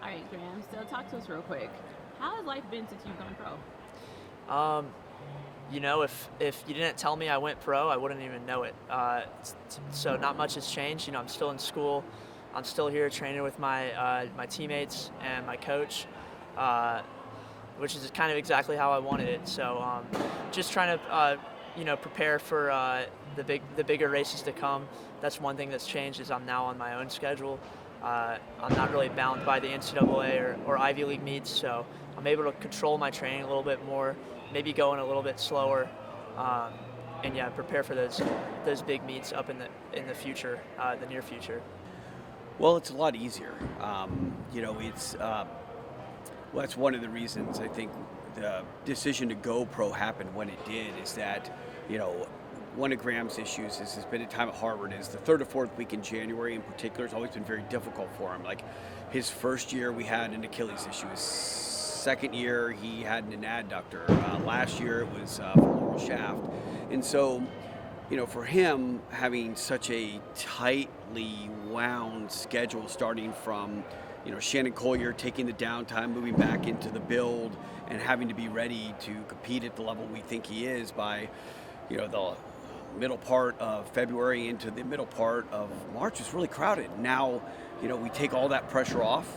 All right, Graham. So talk to us real quick. How has life been since you've gone pro? Um, if you didn't tell me I went pro, I wouldn't even know it. So not much has changed. I'm still in school. I'm still here training with my teammates and my coach, uh, which is kind of exactly how I wanted it. So just trying to prepare for the bigger races to come. That's one thing that's changed is I'm now on my own schedule. I'm not really bound by the NCAA or Ivy League meets, so I'm able to control my training a little bit more, maybe going a little bit slower, um, and yeah, prepare for those big meets up in the future, the near future. Well, it's a lot easier. It's well, that's one of the reasons I think the decision to go pro happened when it did. Is that you know one of Graham's issues is his been at time at Harvard is the third or fourth week in January in particular has always been very difficult for him. Like his first year, we had an Achilles issue. His second year, he had an adductor. Last year, it was femoral shaft, and so. For him, having such a tightly wound schedule starting from, Shannon Collier taking the downtime, moving back into the build, and having to be ready to compete at the level we think he is by, the middle part of February into the middle part of March is really crowded. Now, we take all that pressure off.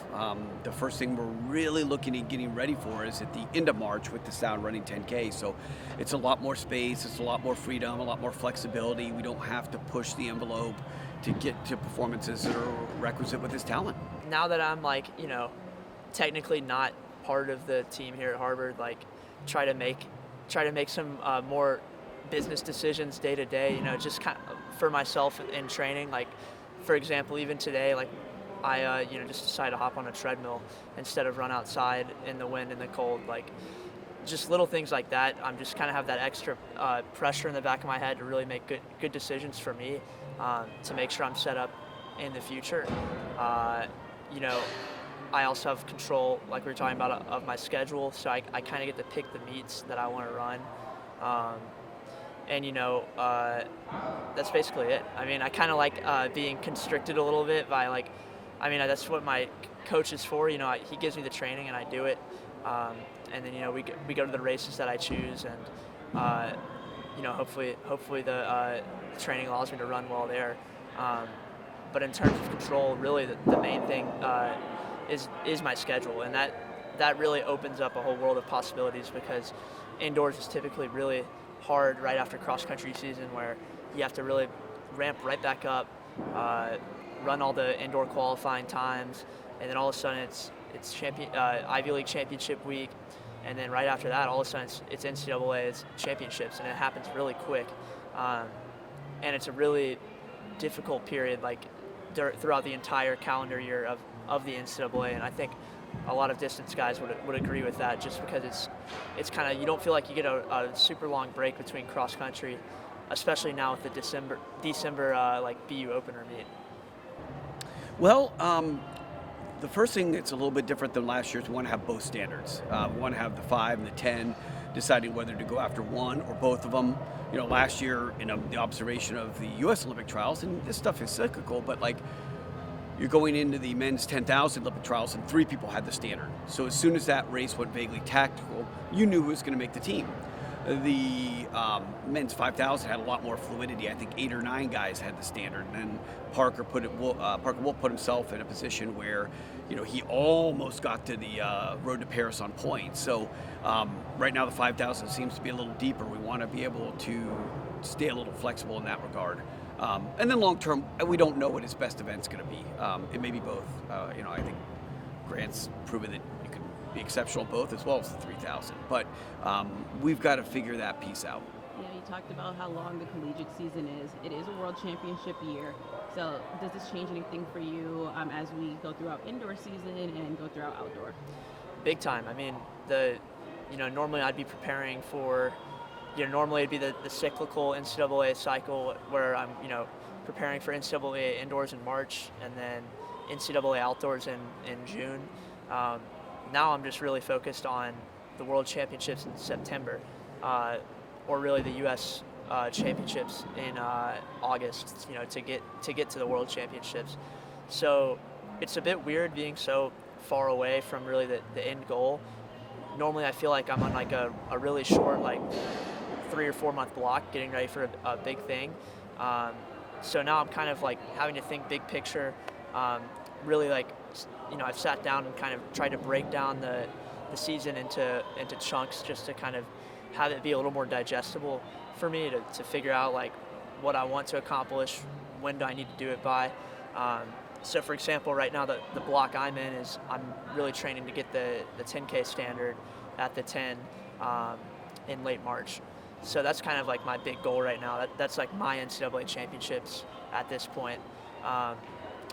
The first thing we're really looking at getting ready for is at the end of March with the Sound running 10K. So it's a lot more space, it's a lot more freedom, a lot more flexibility. We don't have to push the envelope to get to performances that are requisite with his talent. Now that I'm technically not part of the team here at Harvard, try to make some more business decisions day to day. Just kind of for myself in training. For example, even today, I just decided to hop on a treadmill instead of run outside in the wind and the cold. Just little things like that. I'm just kind of have that extra pressure in the back of my head to really make good decisions for me, to make sure I'm set up in the future. I also have control, like we were talking about, of my schedule, so I kind of get to pick the meets that I want to run. That's basically it. I kind of like being constricted a little bit by that's what my coach is for. He gives me the training and I do it. And then we go to the races that I choose, and hopefully the training allows me to run well there. But in terms of control, really the main thing is my schedule, and that really opens up a whole world of possibilities, because indoors is typically really hard right after cross-country season, where you have to really ramp right back up, run all the indoor qualifying times, and then all of a sudden it's Ivy League championship week, and then right after that all of a sudden it's NCAA championships, and it happens really quick, and it's a really difficult period throughout the entire calendar year of the NCAA, and I think a lot of distance guys would agree with that, just because it's kind of, you don't feel like you get a super long break between cross country, especially now with the December BU opener meet. Well, the first thing that's a little bit different than last year is we want to have both standards. We want to have the 5 and the 10, deciding whether to go after one or both of them. Last year, the observation of the U.S. Olympic trials, and this stuff is cyclical, but you're going into the men's 10,000 Olympic trials, and 3 people had the standard. So as soon as that race went vaguely tactical, you knew who was going to make the team. The men's 5,000 had a lot more fluidity. I think 8 or 9 guys had the standard, and then Parker Wolf put himself in a position where, he almost got to the road to Paris on points. So right now the 5,000 seems to be a little deeper. We want to be able to stay a little flexible in that regard. And then long term, we don't know what his best event's going to be. It may be both. I think Grant's proven that you can be exceptional both, as well as the 3,000. But we've got to figure that piece out. Yeah, you talked about how long the collegiate season is. It is a world championship year. So does this change anything for you as we go throughout indoor season and go throughout outdoor? Big time. Normally I'd be preparing for, normally it'd be the cyclical NCAA cycle where I'm, preparing for NCAA indoors in March and then NCAA outdoors in June. Now I'm just really focused on the World Championships in September, or really the U.S. Championships in August. To get to the World Championships. So it's a bit weird being so far away from really the end goal. Normally I feel like I'm on like a really short, like 3 or 4 month block getting ready for a big thing. So now I'm kind of like having to think big picture. Really like, I've sat down and kind of tried to break down the season into chunks just to kind of have it be a little more digestible for me to figure out like what I want to accomplish, when do I need to do it by. So for example, right now the block I'm in is I'm really training to get the 10K standard at the 10 in late March. So that's kind of like my big goal right now. That's like my NCAA championships at this point.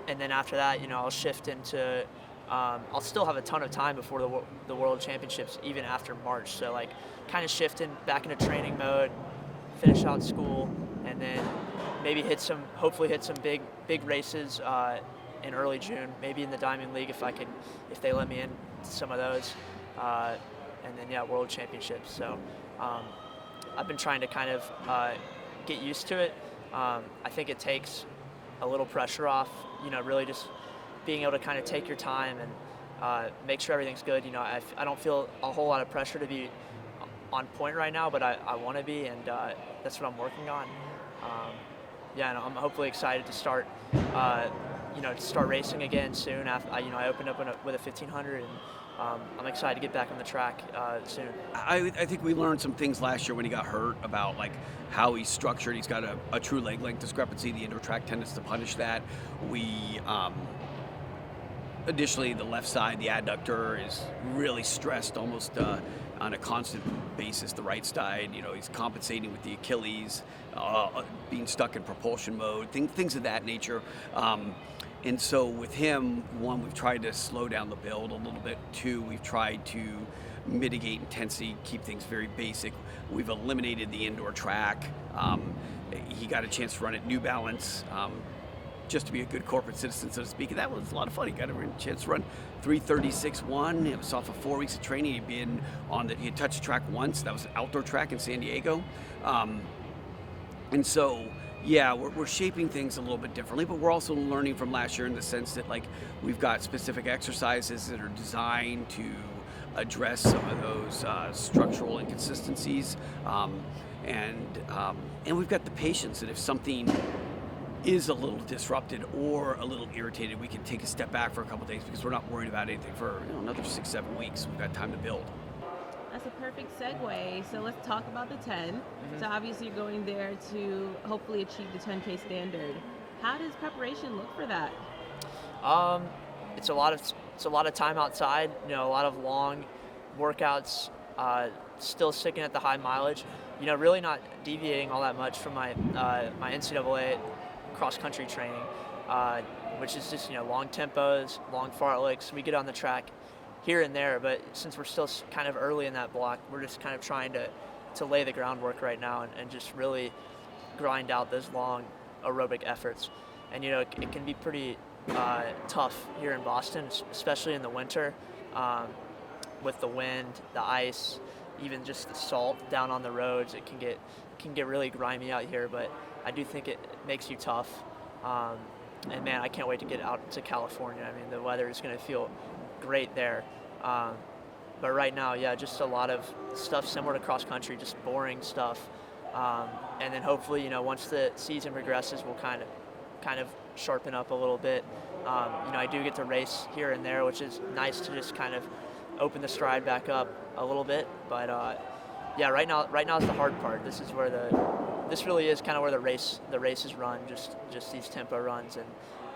And then after that, I'll shift into, I'll still have a ton of time before the World Championships, even after March. So like kind of shifting back into training mode, finish out school, and then maybe hopefully hit some big races in early June, maybe in the Diamond League if they let me in some of those. And then World Championships. So I've been trying to kind of get used to it. I think it takes a little pressure off, really just being able to kind of take your time and make sure everything's good. I don't feel a whole lot of pressure to be on point right now, but I want to be, and that's what I'm working on. And I'm hopefully excited to start, start racing again soon. After I opened up with a 1500, and I'm excited to get back on the track soon. I think we learned some things last year when he got hurt about like how he's structured. He's got a true leg length discrepancy. The indoor track tends to punish that. Additionally, the left side, the adductor is really stressed almost on a constant basis. The right side, he's compensating with the Achilles, being stuck in propulsion mode, things of that nature. And so with him, one, we've tried to slow down the build a little bit. Two, we've tried to mitigate intensity, keep things very basic. We've eliminated the indoor track. He got a chance to run at New Balance, just to be a good corporate citizen, so to speak. And that was a lot of fun. He got a chance to run 3:36.1. It was off of 4 weeks of training. He had touched the track once. That was an outdoor track in San Diego. And so, we're shaping things a little bit differently, but we're also learning from last year in the sense that like we've got specific exercises that are designed to address some of those structural inconsistencies, and we've got the patience that if something is a little disrupted or a little irritated, we can take a step back for a couple days because we're not worried about anything for another 6-7 weeks. We've got time to build. That's a perfect segue. So let's talk about the 10. Mm-hmm. So obviously you're going there to hopefully achieve the 10K standard. How does preparation look for that? It's a lot of time outside. A lot of long workouts. Still sticking at the high mileage. Really not deviating all that much from my my NCAA cross country training, which is just long tempos, long fartleks. We get on the track here and there, but since we're still kind of early in that block, we're just kind of trying to lay the groundwork right now and just really grind out those long aerobic efforts. And it can be pretty tough here in Boston, especially in the winter, with the wind, the ice, even just the salt down on the roads. It can get really grimy out here, but I do think it makes you tough. And man, I can't wait to get out to California. I mean, the weather is going to feel great there. But right now, just a lot of stuff similar to cross country, just boring stuff. And then hopefully, once the season progresses, we'll kind of sharpen up a little bit. I do get to race here and there, which is nice to just kind of open the stride back up a little bit. But right now is the hard part. This is where this really is kind of where the races run, just these tempo runs and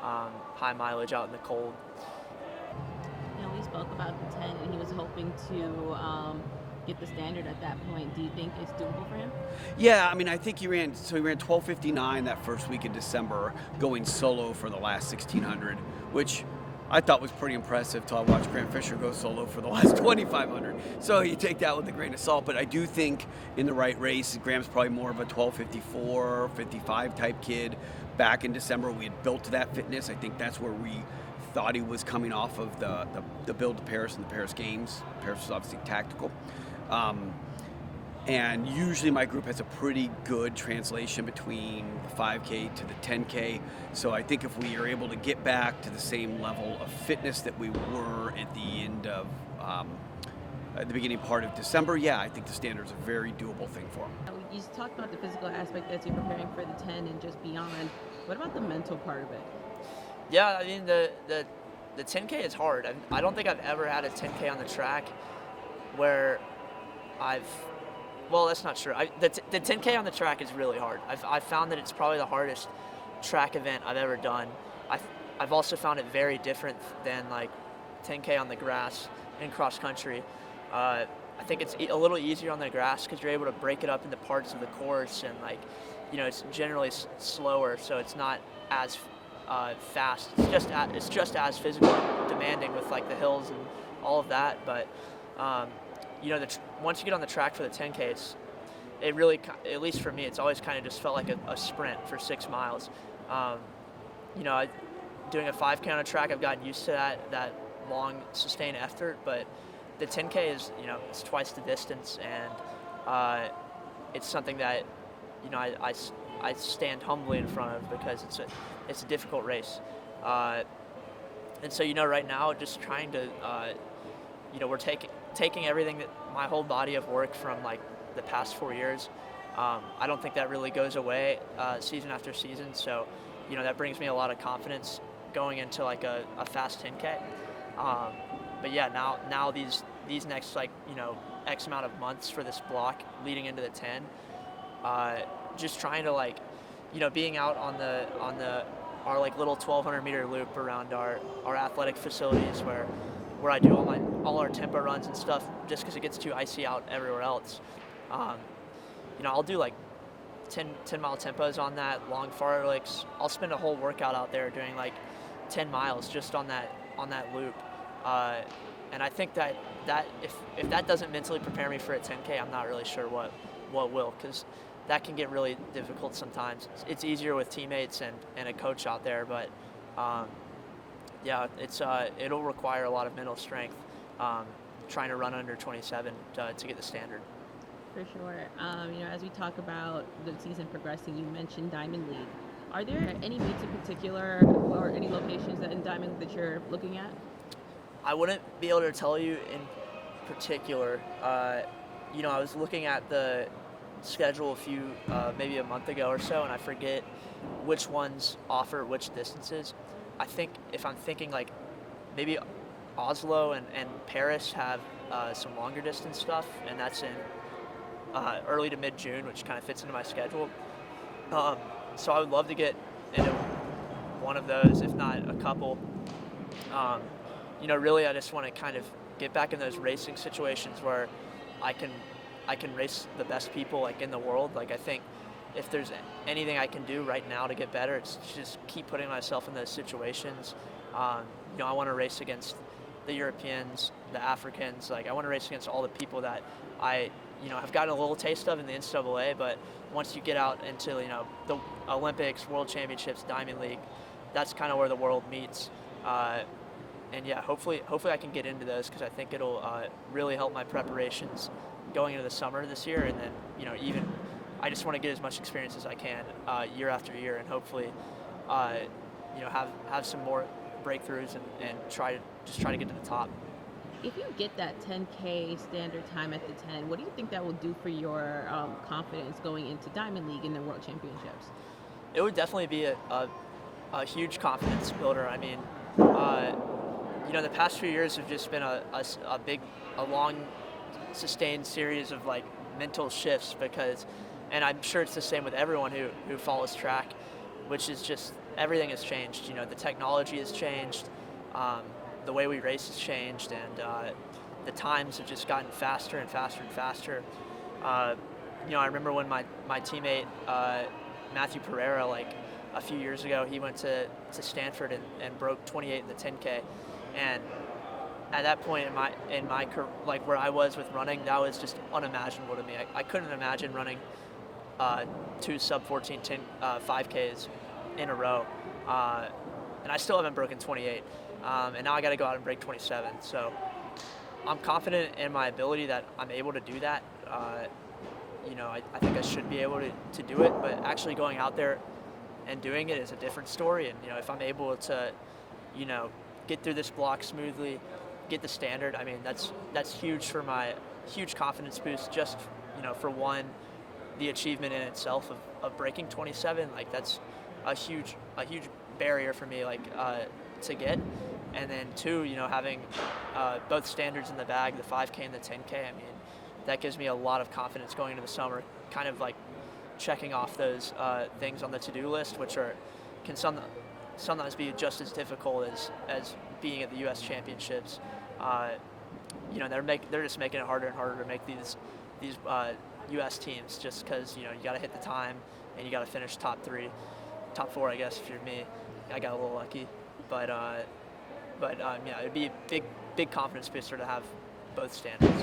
high mileage out in the cold. We spoke about the 10, and he was hoping to get the standard at that point. Do you think it's doable for him? Yeah, I mean, I think he ran 12:59 that first week in December, going solo for the last 1600, which I thought was pretty impressive till I watched Grant Fisher go solo for the last 2,500. So you take that with a grain of salt. But I do think in the right race, Graham's probably more of a 12:54, 55 type kid. Back in December, we had built to that fitness. I think that's where we thought he was coming off of the build to Paris and the Paris Games. Paris was obviously tactical. And usually my group has a pretty good translation between the 5K to the 10K. So I think if we are able to get back to the same level of fitness that we were at the end of the beginning part of December, yeah, I think the standard is a very doable thing for them. You talked about the physical aspect as you're preparing for the 10 and just beyond. What about the mental part of it? Yeah, I mean the 10K is hard. I don't think I've ever had a 10K on the track where well, that's not true. The 10K on the track is really hard. I've found that it's probably the hardest track event I've ever done. I've also found it very different than like 10K on the grass in cross country. I think it's a little easier on the grass because you're able to break it up into parts of the course, and like, it's generally slower, so it's not as fast. It's just as physically demanding with like the hills and all of that. But once you get on the track for the 10K, it really, at least for me, it's always kind of just felt like a sprint for 6 miles. Doing a 5K on a track, I've gotten used to that long sustained effort, but the 10K is, it's twice the distance, and it's something that, I stand humbly in front of because it's a difficult race. And so, right now, just trying to, we're taking everything that my whole body of work from like the past 4 years. I don't think that really goes away season after season. So, that brings me a lot of confidence going into like a fast 10K. But yeah, now these next like, X amount of months for this block leading into the 10, just trying to like, being out on our like little 1,200 meter loop around our athletic facilities where I do all our tempo runs and stuff, just because it gets too icy out everywhere else. I'll do like 10 mile tempos on that, long fartleks. I'll spend a whole workout out there doing like 10 miles just on that loop. And I think that if that doesn't mentally prepare me for a 10K, I'm not really sure what will, because that can get really difficult sometimes. It's easier with teammates and a coach out there, but it'll require a lot of mental strength trying to run under 27 to get the standard. For sure. As we talk about the season progressing, you mentioned Diamond League. Are there any meets in particular or any locations in Diamond that you're looking at? I wouldn't be able to tell you in particular. I was looking at the schedule maybe a month ago or so, and I forget which ones offer which distances. I think if I'm thinking like maybe Oslo and Paris have some longer distance stuff, and that's in early to mid-June, which kind of fits into my schedule. So I would love to get into one of those, if not a couple. Really I just want to kind of get back in those racing situations where I can race the best people like in the world. Like, I think if there's anything I can do right now to get better, it's just keep putting myself in those situations. I want to race against the Europeans, the Africans. Like, I want to race against all the people that I have gotten a little taste of in the NCAA, but once you get out into, the Olympics, World Championships, Diamond League, that's kind of where the world meets. And yeah, hopefully I can get into those, because I think it'll really help my preparations going into the summer this year. And then, I just want to get as much experience as I can year after year, and hopefully, have some more breakthroughs and try to get to the top. If you get that 10K standard time at the 10, what do you think that will do for your confidence going into Diamond League and the World Championships? It would definitely be a huge confidence builder. I mean, the past few years have just been a long, sustained series of like mental shifts, and I'm sure it's the same with everyone who follows track, which is just everything has changed. The technology has changed. The way we race has changed, and the times have just gotten faster and faster and faster. I remember when my teammate Matthew Pereira, like a few years ago, he went to Stanford and broke 28 in the 10K, and at that point in my like where I was with running, that was just unimaginable to me. I couldn't imagine running 2 sub-14 5Ks in a row, and I still haven't broken 28. And now I got to go out and break 27. So I'm confident in my ability that I'm able to do that. I think I should be able to do it, but actually going out there and doing it is a different story. And if I'm able to, get through this block smoothly, get the standard, I mean that's huge for my huge confidence boost. Just for one, the achievement in itself of breaking 27, like that's a huge barrier for me, to get. And then two, having both standards in the bag, the 5K and the 10K, I mean, that gives me a lot of confidence going into the summer, kind of like checking off those things on the to-do list, which can sometimes be just as difficult as being at the U.S. Championships. They're just making it harder and harder to make these U.S. teams, just because you got to hit the time and you got to finish top 4, I guess, if you're me. I got a little lucky, but it'd be a big confidence booster to have both standards.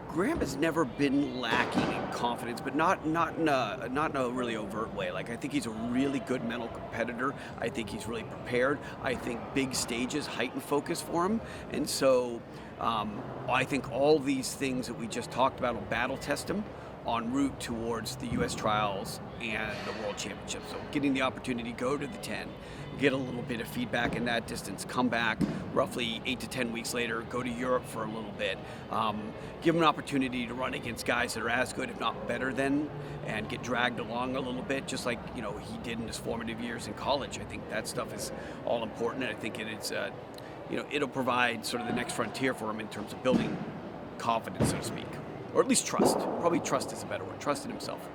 Graham has never been lacking in confidence, but not in a really overt way. Like, I think he's a really good mental competitor. I think he's really prepared. I think big stages heighten focus for him, and so I think all these things that we just talked about will battle test him en route towards the U.S. trials and the World Championship. So getting the opportunity to go to the 10, get a little bit of feedback in that distance, come back roughly 8 to 10 weeks later, go to Europe for a little bit, give him an opportunity to run against guys that are as good, if not better than, and get dragged along a little bit, just like he did in his formative years in college. I think that stuff is all important, and I think it's it'll provide sort of the next frontier for him in terms of building confidence, so to speak. Or at least trust. Probably trust is a better word. Trust in himself.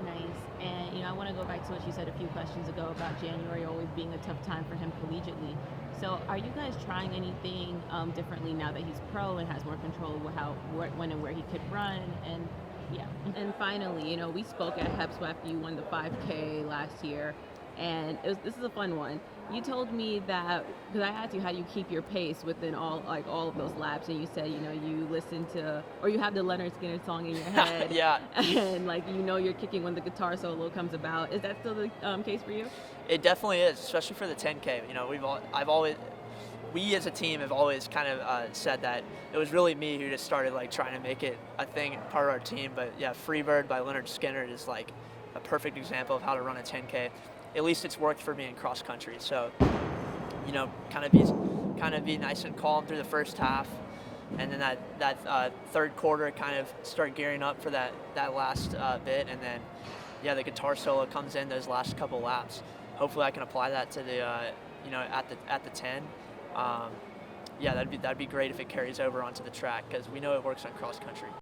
Nice. And I want to go back to what you said a few questions ago about January always being a tough time for him collegiately. So are you guys trying anything differently now that he's pro and has more control of when and where he could run? And yeah. And finally, we spoke at HEPSO after you won the 5K last year, and this is a fun one. You told me that, because I asked you how you keep your pace within all of those laps, and you said you listen to, or you have the Leonard Skinner song in your head. Yeah. And you're kicking when the guitar solo comes about. Is that still the case for you? It definitely is, especially for the 10K. We as a team have always kind of said that it was really me who just started trying to make it a thing, part of our team. But yeah, Freebird by Leonard Skinner is a perfect example of how to run a 10K. At least it's worked for me in cross country. So, kind of be nice and calm through the first half, and then that third quarter kind of start gearing up for that last bit, and then the guitar solo comes in those last couple laps. Hopefully, I can apply that to the at the 10. That'd be great if it carries over onto the track, because we know it works on cross country.